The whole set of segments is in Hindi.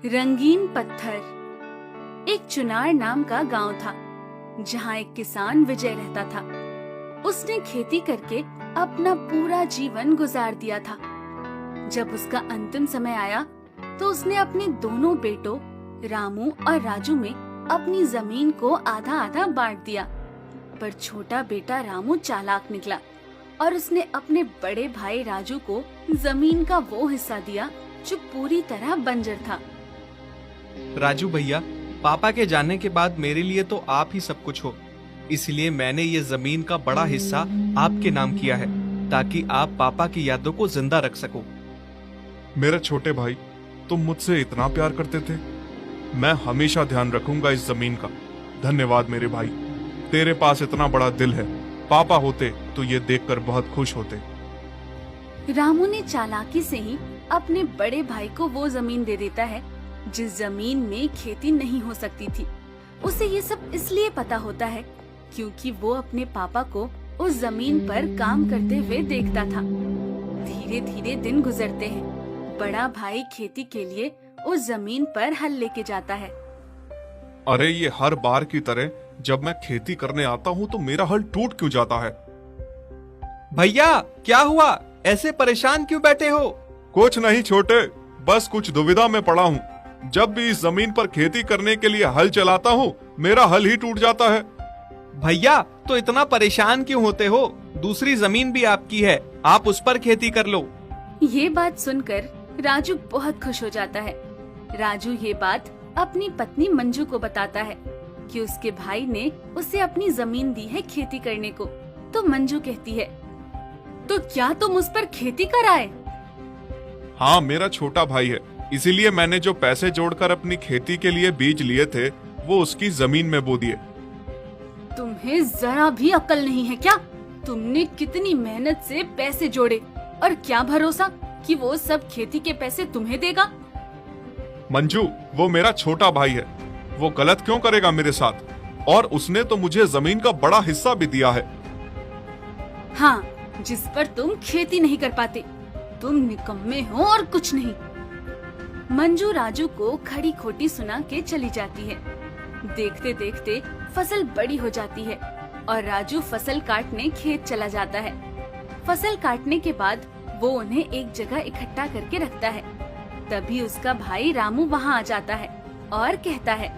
रंगीन पत्थर। एक चुनार नाम का गांव था, जहां एक किसान विजय रहता था। उसने खेती करके अपना पूरा जीवन गुजार दिया था। जब उसका अंतिम समय आया, तो उसने अपने दोनों बेटों रामू और राजू में अपनी जमीन को आधा आधा बांट दिया। पर छोटा बेटा रामू चालाक निकला और उसने अपने बड़े भाई राजू को जमीन का वो हिस्सा दिया जो पूरी तरह बंजर था। राजू भैया, पापा के जाने के बाद मेरे लिए तो आप ही सब कुछ हो, इसलिए मैंने ये जमीन का बड़ा हिस्सा आपके नाम किया है, ताकि आप पापा की यादों को जिंदा रख सको। मेरे छोटे भाई, तुम मुझसे इतना प्यार करते थे। मैं हमेशा ध्यान रखूंगा इस जमीन का। धन्यवाद मेरे भाई, तेरे पास इतना बड़ा दिल है। पापा होते तो ये देखकर बहुत खुश होते। रामू ने चालाकी से ही अपने बड़े भाई को वो जमीन दे देता है जिस जमीन में खेती नहीं हो सकती थी। उसे ये सब इसलिए पता होता है क्योंकि वो अपने पापा को उस जमीन पर काम करते हुए देखता था। धीरे धीरे दिन गुजरते हैं। बड़ा भाई खेती के लिए उस जमीन पर हल लेके जाता है। अरे ये हर बार की तरह जब मैं खेती करने आता हूँ तो मेरा हल टूट क्यों जाता है? भैया, क्या हुआ? ऐसे परेशान क्यों बैठे हो? कुछ नहीं छोटे, बस कुछ दुविधा में पड़ा हूँ। जब भी इस जमीन पर खेती करने के लिए हल चलाता हूँ, मेरा हल ही टूट जाता है। भैया, तो इतना परेशान क्यों होते हो? दूसरी जमीन भी आपकी है, आप उस पर खेती कर लो। ये बात सुनकर राजू बहुत खुश हो जाता है। राजू ये बात अपनी पत्नी मंजू को बताता है कि उसके भाई ने उसे अपनी जमीन दी है खेती करने को। तो मंजू कहती है, तो क्या तुम उस पर खेती कराए? हाँ, मेरा छोटा भाई है, इसीलिए मैंने जो पैसे जोड़कर अपनी खेती के लिए बीज लिए थे वो उसकी जमीन में बो दिए। तुम्हें जरा भी अक्ल नहीं है क्या? तुमने कितनी मेहनत से पैसे जोड़े और क्या भरोसा कि वो सब खेती के पैसे तुम्हें देगा? मंजू, वो मेरा छोटा भाई है, वो गलत क्यों करेगा मेरे साथ? और उसने तो मुझे जमीन का बड़ा हिस्सा भी दिया है। हाँ, जिस पर तुम खेती नहीं कर पाते। तुम निकम्मे हो और कुछ नहीं। मंजू राजू को खड़ी खोटी सुना के चली जाती है। देखते देखते फसल बड़ी हो जाती है और राजू फसल काटने खेत चला जाता है। फसल काटने के बाद वो उन्हें एक जगह इकट्ठा करके रखता है। तभी उसका भाई रामू वहाँ आ जाता है और कहता है,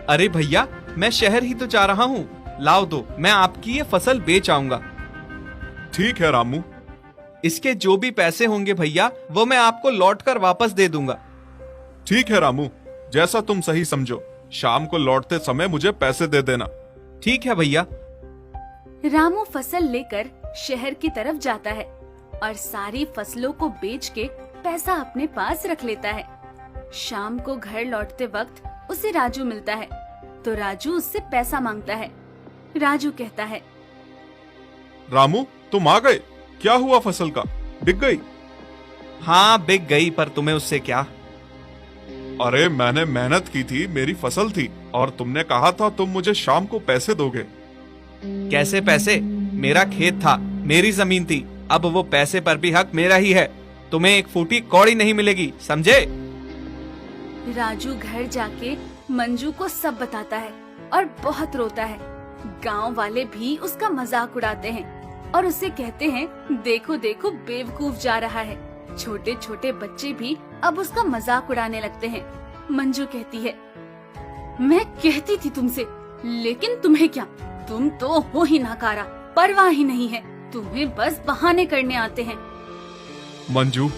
अरे भैया, मैं शहर ही तो जा रहा हूँ, लाओ दो, मैं आपकी ये फसल बेच आऊंगा। ठीक है रामू। इसके जो भी पैसे होंगे भैया, वो मैं आपको लौट कर वापस दे दूंगा। ठीक है रामू, जैसा तुम सही समझो। शाम को लौटते समय मुझे पैसे दे देना। ठीक है भैया। रामू फसल लेकर शहर की तरफ जाता है और सारी फसलों को बेच के पैसा अपने पास रख लेता है। शाम को घर लौटते वक्त उसे राजू मिलता है, तो राजू उससे पैसा मांगता है। राजू कहता है, रामू, तुम आ गए? क्या हुआ, फसल का बिक गई? हाँ, बिक गई, पर तुम्हें उससे क्या? अरे मैंने मेहनत की थी, मेरी फसल थी, और तुमने कहा था तुम मुझे शाम को पैसे दोगे। कैसे पैसे? मेरा खेत था, मेरी जमीन थी, अब वो पैसे पर भी हक मेरा ही है। तुम्हें एक फूटी कौड़ी नहीं मिलेगी, समझे? राजू घर जाके मंजू को सब बताता है और बहुत रोता है। गांव वाले भी उसका मजाक उड़ाते हैं और उसे कहते हैं, देखो देखो, बेवकूफ जा रहा है। छोटे छोटे बच्चे भी अब उसका मजाक उड़ाने लगते हैं। मंजू कहती है, मैं कहती थी तुमसे, लेकिन तुम्हें क्या, तुम तो हो ही नाकारा, परवाह ही नहीं है, तुम्हें बस बहाने करने आते हैं। मंजू,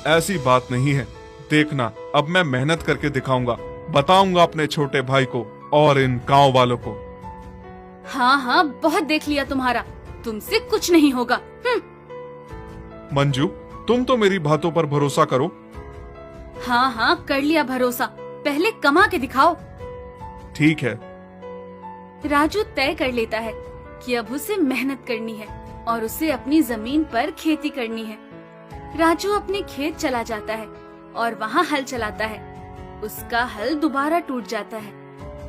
ऐसी बात नहीं है। देखना, अब मैं मेहनत करके दिखाऊंगा, बताऊंगा अपने छोटे भाई को और इन गांव वालों को। हाँ हाँ, बहुत देख लिया तुम्हारा, तुमसे कुछ नहीं होगा। मंजू, तुम तो मेरी बातों पर भरोसा करो। हाँ हाँ, कर लिया भरोसा, पहले कमा के दिखाओ। ठीक है। राजू तय कर लेता है कि अब उसे मेहनत करनी है और उसे अपनी जमीन पर खेती करनी है। राजू अपने खेत चला जाता है और वहाँ हल चलाता है। उसका हल दोबारा टूट जाता है।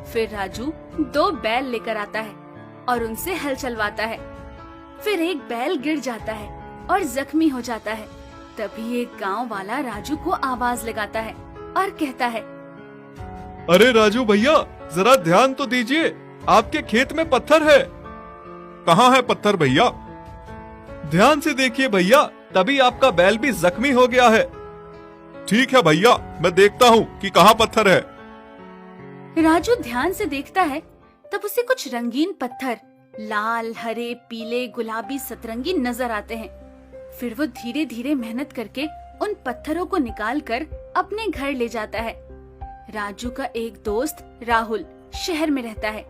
फिर राजू 2 बैल लेकर आता है और उनसे हल चलवाता है। फिर एक बैल गिर जाता है और जख्मी हो जाता है। तभी एक गांव वाला राजू को आवाज लगाता है। और कहता है, अरे राजू भैया, जरा ध्यान तो दीजिए, आपके खेत में पत्थर है। कहाँ है पत्थर भैया? ध्यान से देखिए भैया, तभी आपका बैल भी जख्मी हो गया है। ठीक है भैया, मैं देखता हूँ कि कहाँ पत्थर है। राजू ध्यान से देखता है, तब उसे कुछ रंगीन पत्थर लाल, हरे, पीले, गुलाबी, सतरंगी नजर आते हैं। फिर वो धीरे धीरे मेहनत करके उन पत्थरों को निकाल कर अपने घर ले जाता है। राजू का एक दोस्त राहुल शहर में रहता है।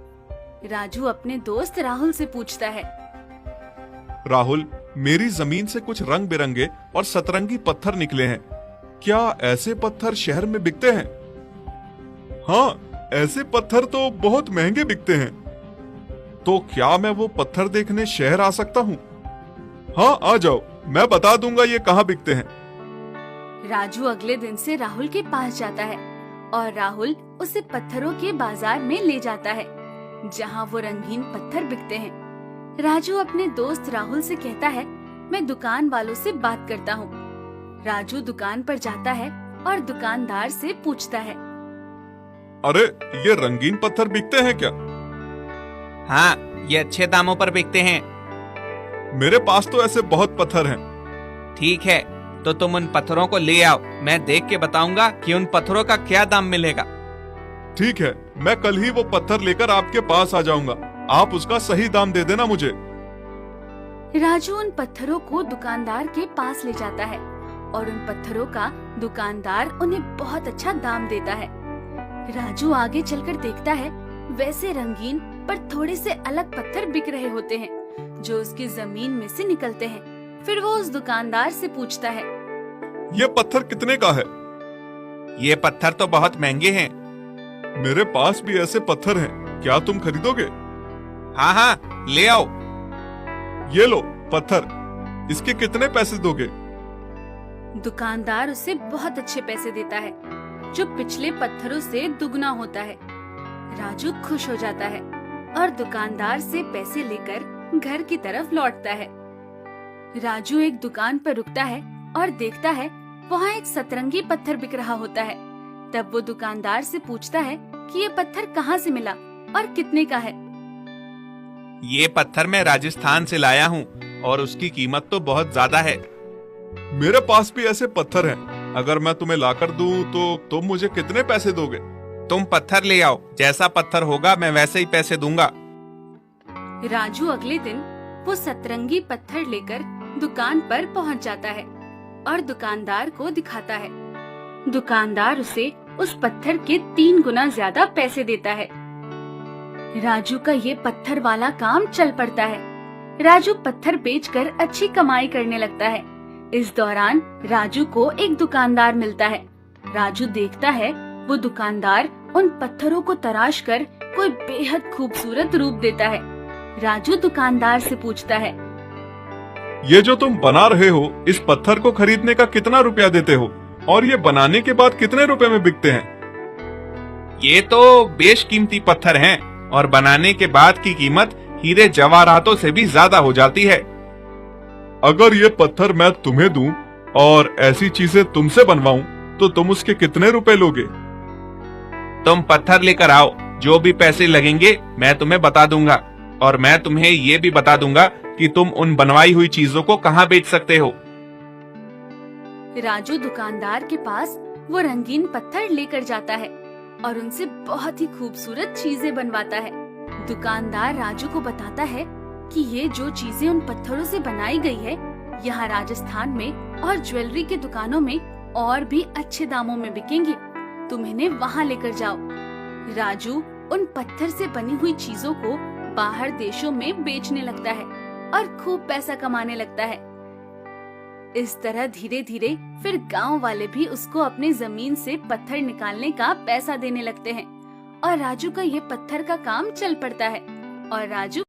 राजू अपने दोस्त राहुल से पूछता है, राहुल, मेरी जमीन से कुछ रंग बिरंगे और सतरंगी पत्थर निकले हैं। क्या ऐसे पत्थर शहर में बिकते हैं? हाँ, ऐसे पत्थर तो बहुत महंगे बिकते हैं। तो क्या मैं वो पत्थर देखने शहर आ सकता हूँ? हाँ, आ जाओ, मैं बता दूंगा ये कहाँ बिकते हैं। राजू अगले दिन से राहुल के पास जाता है और राहुल उसे पत्थरों के बाजार में ले जाता है, जहाँ वो रंगीन पत्थर बिकते हैं। राजू अपने दोस्त राहुल से कहता है, मैं दुकान वालों से बात करता हूँ। राजू दुकान पर जाता है और दुकानदार से पूछता है, अरे, ये रंगीन पत्थर बिकते हैं क्या? हाँ, ये अच्छे दामों पर बिकते हैं। मेरे पास तो ऐसे बहुत पत्थर हैं। ठीक है, तो तुम उन पत्थरों को ले आओ, मैं देख के बताऊंगा कि उन पत्थरों का क्या दाम मिलेगा। ठीक है, मैं कल ही वो पत्थर लेकर आपके पास आ जाऊंगा। आप उसका सही दाम दे देना मुझे। राजू उन पत्थरों को दुकानदार के पास ले जाता है और उन पत्थरों का दुकानदार उन्हें बहुत अच्छा दाम देता है। राजू आगे चलकर देखता है, वैसे रंगीन पर थोड़े से अलग पत्थर बिक रहे होते हैं जो उसकी जमीन में से निकलते हैं। फिर वो उस दुकानदार से पूछता है, ये पत्थर कितने का है? ये पत्थर तो बहुत महंगे हैं। मेरे पास भी ऐसे पत्थर हैं, क्या तुम खरीदोगे? हाँ हाँ, ले आओ। ये लो पत्थर, इसके कितने पैसे दोगे? दुकानदार उसे बहुत अच्छे पैसे देता है, जो पिछले पत्थरों से दुगना होता है। राजू खुश हो जाता है और दुकानदार से पैसे लेकर घर की तरफ लौटता है। राजू एक दुकान पर रुकता है और देखता है वहाँ एक सतरंगी पत्थर बिक रहा होता है। तब वो दुकानदार से पूछता है कि ये पत्थर कहाँ से मिला और कितने का है। ये पत्थर मैं राजस्थान से लाया हूँ और उसकी कीमत तो बहुत ज्यादा है। मेरे पास भी ऐसे पत्थर हैं। अगर मैं तुम्हें लाकर दूं तो तुम मुझे कितने पैसे दोगे? तुम पत्थर ले आओ, जैसा पत्थर होगा मैं वैसे ही पैसे दूंगा। राजू अगले दिन वो सतरंगी पत्थर लेकर दुकान पर पहुंच जाता है और दुकानदार को दिखाता है। दुकानदार उसे उस पत्थर के 3 गुना ज्यादा पैसे देता है। राजू का ये पत्थर वाला काम चल पड़ता है। राजू पत्थर बेचकर अच्छी कमाई करने लगता है। इस दौरान राजू को एक दुकानदार मिलता है। राजू देखता है वो दुकानदार उन पत्थरों को तराश कर कोई बेहद खूबसूरत रूप देता है। राजू दुकानदार से पूछता है, ये जो तुम बना रहे हो, इस पत्थर को खरीदने का कितना रुपया देते हो और ये बनाने के बाद कितने रुपए में बिकते हैं? ये तो बेशकीमती पत्थर हैं और बनाने के बाद की कीमत हीरे जवाहरातों से भी ज्यादा हो जाती है। अगर ये पत्थर मैं तुम्हें दूं और ऐसी चीजें तुमसे बनवाऊं तो तुम उसके कितने रुपए लोगे? तुम पत्थर लेकर आओ, जो भी पैसे लगेंगे मैं तुम्हें बता दूंगा और मैं तुम्हें ये भी बता दूंगा कि तुम उन बनवाई हुई चीजों को कहाँ बेच सकते हो। राजू दुकानदार के पास वो रंगीन पत्थर लेकर जाता है और उनसे बहुत ही खूबसूरत चीजें बनवाता है। दुकानदार राजू को बताता है कि ये जो चीजें उन पत्थरों से बनाई गई है, यहाँ राजस्थान में और ज्वेलरी की दुकानों में और भी अच्छे दामों में बिकेंगी। तुम इन्हें वहाँ लेकर जाओ। राजू उन पत्थर से बनी हुई चीजों को बाहर देशों में बेचने लगता है और खूब पैसा कमाने लगता है। इस तरह धीरे धीरे फिर गांव वाले भी उसको अपनी जमीन से पत्थर निकालने का पैसा देने लगते हैं और राजू का ये पत्थर का काम चल पड़ता है और राजू